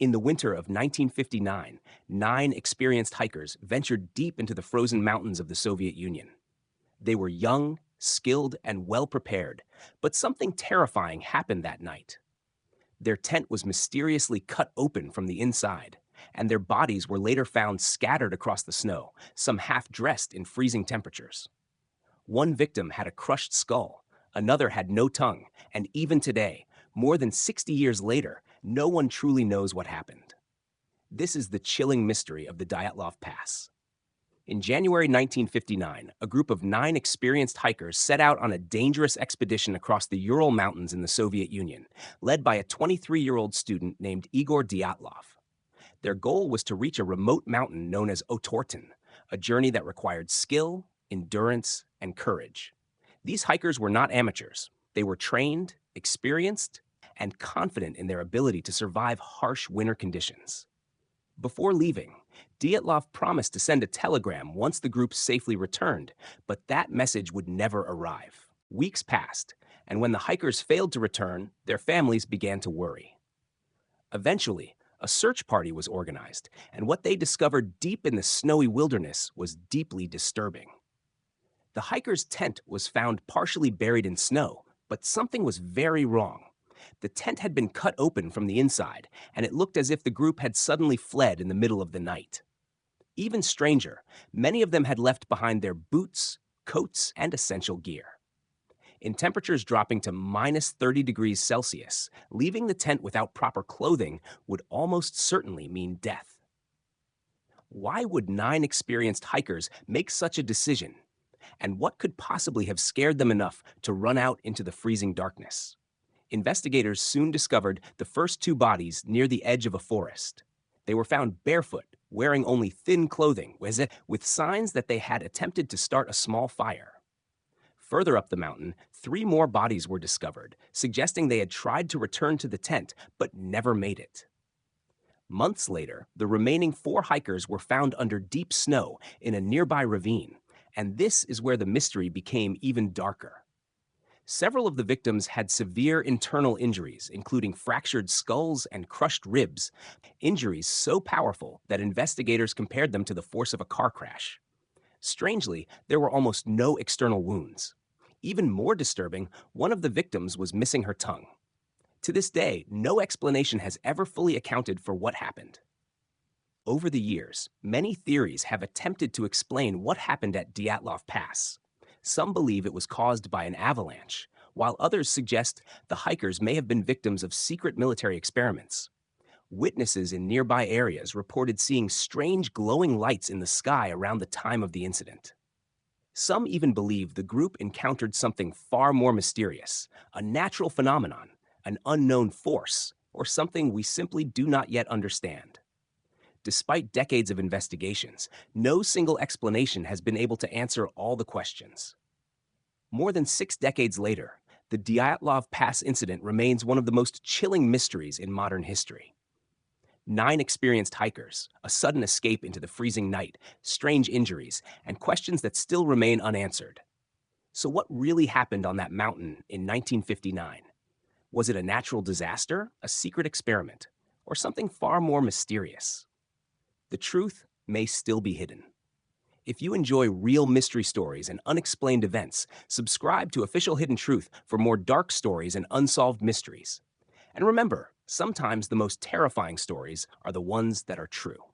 In the winter of 1959, 9 experienced hikers ventured deep into the frozen mountains of the Soviet Union. They were young, skilled, and well prepared, but something terrifying happened that night. Their tent was mysteriously cut open from the inside, and their bodies were later found scattered across the snow, some half dressed in freezing temperatures. One victim had a crushed skull, another had no tongue, and even today, more than 60 years later, no one truly knows what happened. This is the chilling mystery of the Dyatlov Pass. In January 1959, a group of 9 experienced hikers set out on a dangerous expedition across the Ural Mountains in the Soviet Union, led by a 23-year-old student named Igor Dyatlov. Their goal was to reach a remote mountain known as Otorten, a journey that required skill, endurance, and courage. These hikers were not amateurs. They were trained, experienced, and confident in their ability to survive harsh winter conditions. Before leaving, Dyatlov promised to send a telegram once the group safely returned, but that message would never arrive. Weeks passed, and when the hikers failed to return, their families began to worry. Eventually, a search party was organized, and what they discovered deep in the snowy wilderness was deeply disturbing. The hikers' tent was found partially buried in snow, but something was very wrong. The tent had been cut open from the inside, and it looked as if the group had suddenly fled in the middle of the night. Even stranger, many of them had left behind their boots, coats, and essential gear. In temperatures dropping to minus 30 degrees Celsius, leaving the tent without proper clothing would almost certainly mean death. Why would 9 experienced hikers make such a decision? And what could possibly have scared them enough to run out into the freezing darkness? Investigators soon discovered the first 2 bodies near the edge of a forest. They were found barefoot, wearing only thin clothing, with signs that they had attempted to start a small fire. Further up the mountain, 3 more bodies were discovered, suggesting they had tried to return to the tent but never made it. Months later, the remaining 4 hikers were found under deep snow in a nearby ravine, and this is where the mystery became even darker. Several of the victims had severe internal injuries, including fractured skulls and crushed ribs, injuries so powerful that investigators compared them to the force of a car crash. Strangely, there were almost no external wounds. Even more disturbing, one of the victims was missing her tongue. To this day, no explanation has ever fully accounted for what happened. Over the years, many theories have attempted to explain what happened at Dyatlov Pass. Some believe it was caused by an avalanche, while others suggest the hikers may have been victims of secret military experiments. Witnesses in nearby areas reported seeing strange glowing lights in the sky around the time of the incident. Some even believe the group encountered something far more mysterious, a natural phenomenon, an unknown force, or something we simply do not yet understand. Despite decades of investigations, no single explanation has been able to answer all the questions. More than 6 decades later, the Dyatlov Pass incident remains one of the most chilling mysteries in modern history. 9 experienced hikers, a sudden escape into the freezing night, strange injuries, and questions that still remain unanswered. So what really happened on that mountain in 1959? Was it a natural disaster, a secret experiment, or something far more mysterious? The truth may still be hidden. If you enjoy real mystery stories and unexplained events, subscribe to Official Hidden Truth for more dark stories and unsolved mysteries. And remember, sometimes the most terrifying stories are the ones that are true.